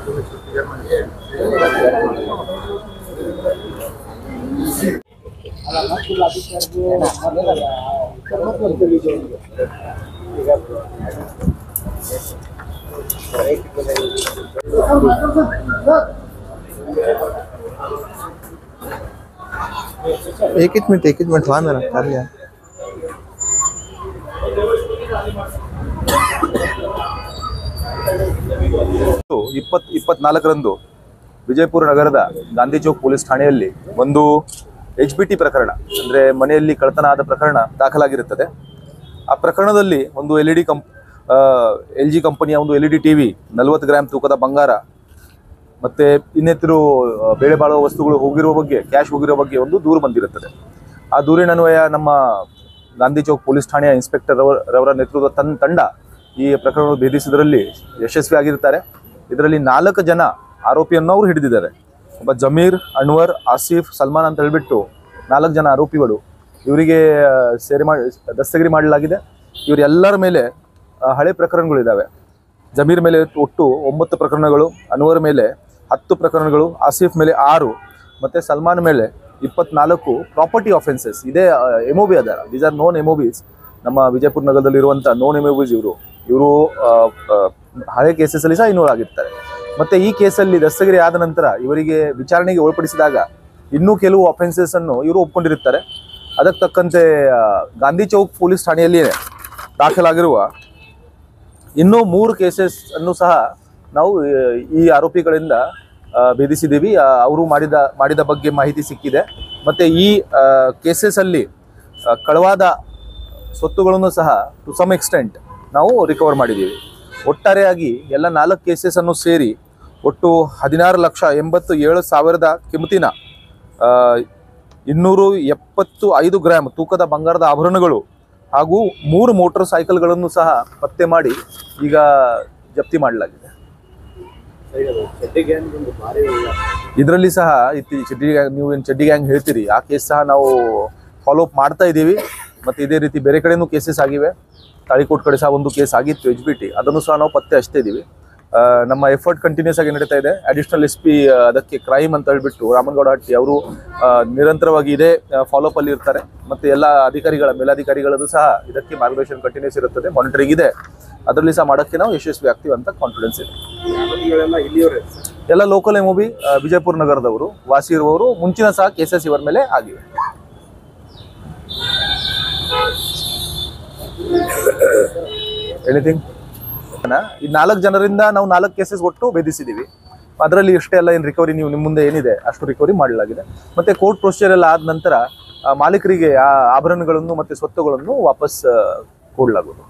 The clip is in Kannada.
एक मिनट वहाँ मेरा कर लिया। ಇಪ್ಪತ್ನಾಲ್ಕರಂದು ವಿಜಯಪುರ ನಗರದ ಗಾಂಧಿ ಚೌಕ್ ಪೊಲೀಸ್ ಠಾಣೆಯಲ್ಲಿ ಒಂದು HBT ಪ್ರಕರಣ ಅಂದರೆ ಮನೆಯಲ್ಲಿ ಕಳ್ಳತನ ಆದ ಪ್ರಕರಣ ದಾಖಲಾಗಿರುತ್ತದೆ। ಆ ಪ್ರಕರಣದಲ್ಲಿ ಒಂದು LG ಕಂಪನಿಯ ಒಂದು LED TV 40 ಗ್ರಾಂ ತೂಕದ ಬಂಗಾರ ಮತ್ತು ಇನ್ನಿತರ ಬೇಳೆ ಬಾಳುವ ವಸ್ತುಗಳು ಹೋಗಿರುವ ಬಗ್ಗೆ, ಕ್ಯಾಶ್ ಹೋಗಿರುವ ಬಗ್ಗೆ ಒಂದು ದೂರು ಬಂದಿರುತ್ತದೆ। ಆ ದೂರಿನನ್ವಯ ನಮ್ಮ ಗಾಂಧಿ ಚೌಕ್ ಪೊಲೀಸ್ ಠಾಣೆಯ ಇನ್ಸ್ಪೆಕ್ಟರ್ ರವರ ನೇತೃತ್ವದ ತಂಡ ಈ ಪ್ರಕರಣವನ್ನು ಭೇದಿಸುವುದರಲ್ಲಿ ಯಶಸ್ವಿಯಾಗಿರುತ್ತಾರೆ। ಇದರಲ್ಲಿ 4 ಜನ ಆರೋಪಿಯನ್ನು ಅವರು ಹಿಡಿದಿದ್ದಾರೆ। ಒಬ್ಬ ಜಮೀರ್, ಅನ್ವರ್, ಆಸಿಫ್, ಸಲ್ಮಾನ್ ಅಂತ ಹೇಳಿಬಿಟ್ಟು 4 ಜನ ಆರೋಪಿಗಳು ಇವರಿಗೆ ದಸ್ತಗಿರಿ ಮಾಡಲಾಗಿದೆ। ಇವರೆಲ್ಲರ ಮೇಲೆ ಹಳೆ ಪ್ರಕರಣಗಳಿದ್ದಾವೆ। ಜಮೀರ್ ಮೇಲೆ ಒಟ್ಟು 9 ಪ್ರಕರಣಗಳು, ಅನ್ವರ್ ಮೇಲೆ 10 ಪ್ರಕರಣಗಳು, ಆಸಿಫ್ ಮೇಲೆ 6 ಮತ್ತು ಸಲ್ಮಾನ್ ಮೇಲೆ 24 ಪ್ರಾಪರ್ಟಿ ಆಫೆನ್ಸಸ್ ಇದೇ MOB ಅದ। These are non MOBs। ನಮ್ಮ ವಿಜಯಪುರ ನಗರದಲ್ಲಿರುವಂಥ ನೋನ್ MOBs ಇವರು ಹಳೆ ಕೇಸಸಲ್ಲಿ ಸಹ ಇನ್ವಾಲ್ವ್ ಆಗಿರ್ತಾರೆ। ಮತ್ತು ಈ ಕೇಸಲ್ಲಿ ದಸ್ತಗಿರಿ ಆದ ನಂತರ ಇವರಿಗೆ ವಿಚಾರಣೆಗೆ ಒಳಪಡಿಸಿದಾಗ ಇನ್ನೂ ಕೆಲವು ಅಫೆನ್ಸಸ್ಸನ್ನು ಇವರು ಒಪ್ಕೊಂಡಿರುತ್ತಾರೆ। ಅದಕ್ಕೆ ತಕ್ಕಂತೆ ಗಾಂಧಿ ಚೌಕ್ ಪೊಲೀಸ್ ಠಾಣೆಯಲ್ಲಿಯೇ ದಾಖಲಾಗಿರುವ ಇನ್ನೂ 3 ಕೇಸಸ್ ಅನ್ನು ಸಹ ನಾವು ಈ ಆರೋಪಿಗಳಿಂದ ಭೇದಿಸಿದ್ದೀವಿ। ಅವರು ಮಾಡಿದ ಬಗ್ಗೆ ಮಾಹಿತಿ ಸಿಕ್ಕಿದೆ। ಮತ್ತು ಈ ಕೇಸಸಲ್ಲಿ ಕಳವಾದ ಸ್ವತ್ತುಗಳನ್ನು ಸಹ ಟು ಸಮ್ ಎಕ್ಸ್ಟೆಂಟ್ ನಾವು ರಿಕವರ್ ಮಾಡಿದ್ದೀವಿ। ಒಟ್ಟಾರೆಯಾಗಿ ಎಲ್ಲ 4 ಕೇಸಸನ್ನು ಸೇರಿ ಒಟ್ಟು 16,87,000 ಕಿಮ್ಮತ್ತಿನ 275 ಗ್ರಾಂ ತೂಕದ ಬಂಗಾರದ ಆಭರಣಗಳು ಹಾಗೂ 3 ಮೋಟಾರ್ ಸೈಕಲ್ಗಳನ್ನು ಸಹ ಪತ್ತೆ ಮಾಡಿ ಈಗ ಜಪ್ತಿ ಮಾಡಲಾಗಿದೆ। ಇದರಲ್ಲಿ ಸಹ ಚಡ್ಡಿ ಗ್ಯಾಂಗ್, ನೀವು ಏನು ಚಡ್ಡಿ ಗ್ಯಾಂಗ್ ಹೇಳ್ತೀರಿ, ಆ ಕೇಸ್ ಸಹ ನಾವು ಫಾಲೋ ಅಪ್ ಮಾಡ್ತಾ ಇದ್ದೀವಿ। ಮತ್ತು ಇದೇ ರೀತಿ ಬೇರೆ ಕಡೆನೂ ಕೇಸಸ್ ಆಗಿವೆ। ತಾಳಿಕೋಟ್ ಕಡೆ ಸಹ ಒಂದು ಕೇಸ್ ಆಗಿತ್ತು HBT, ಅದನ್ನು ಸಹ ನಾವು ಪತ್ತೆ ಹಚ್ತಾ ಇದ್ದೀವಿ। ನಮ್ಮ ಎಫರ್ಟ್ ಕಂಟಿನ್ಯೂಸ್ ಆಗಿ ನಡೀತಾ ಇದೆ। ಅಡಿಷನಲ್ SP ಅದಕ್ಕೆ ಕ್ರೈಮ್ ಅಂತ ಹೇಳ್ಬಿಟ್ಟು ರಾಮನಗೌಡ ಹಟ್ಟಿ ಅವರು ನಿರಂತರವಾಗಿ ಇದೇ ಫಾಲೋ ಅಪ್ ಅಲ್ಲಿ ಇರ್ತಾರೆ। ಮತ್ತು ಎಲ್ಲ ಮೇಲಾಧಿಕಾರಿಗಳದ್ದು ಸಹ ಇದಕ್ಕೆ ಮಾರ್ಗದರ್ಶನ ಕಂಟಿನ್ಯೂಸ್ ಇರುತ್ತದೆ, ಮಾನಿಟರಿಂಗ್ ಇದೆ। ಅದರಲ್ಲಿ ಸಹ ಮಾಡೋಕ್ಕೆ ನಾವು ಯಶಸ್ವಿ ಆಗ್ತೀವಿ ಅಂತ ಕಾನ್ಫಿಡೆನ್ಸ್ ಇದೆ। ಎಲ್ಲ ಲೋಕಲ್ MOB ವಿಜಯಪುರ ನಗರದವರು ವಾಸಿ ಇರುವವರು, ಮುಂಚಿನ ಸಹ ಕೇಸಸ್ ಇವರ ಮೇಲೆ ಆಗಿವೆ। ಎನಿಥಿಂಗ್ ಈ 4 ಜನರಿಂದ ನಾವು 4 ಕೇಸಸ್ ಒಟ್ಟು ಭೇದಿಸಿದ್ದೀವಿ। ಅದರಲ್ಲಿ ಇಷ್ಟೆಲ್ಲ ಏನು ರಿಕವರಿ ನೀವು ನಿಮ್ಮ ಮುಂದೆ ಏನಿದೆ ಅಷ್ಟು ರಿಕವರಿ ಮಾಡಲಾಗಿದೆ। ಮತ್ತು ಕೋರ್ಟ್ ಪ್ರೊಸೀಜರ್ ಎಲ್ಲ ಆದ ನಂತರ ಮಾಲೀಕರಿಗೆ ಆ ಆಭರಣಗಳನ್ನು ಮತ್ತು ಸ್ವತ್ತುಗಳನ್ನು ವಾಪಸ್ ಕೊಡಲಾಗುವುದು।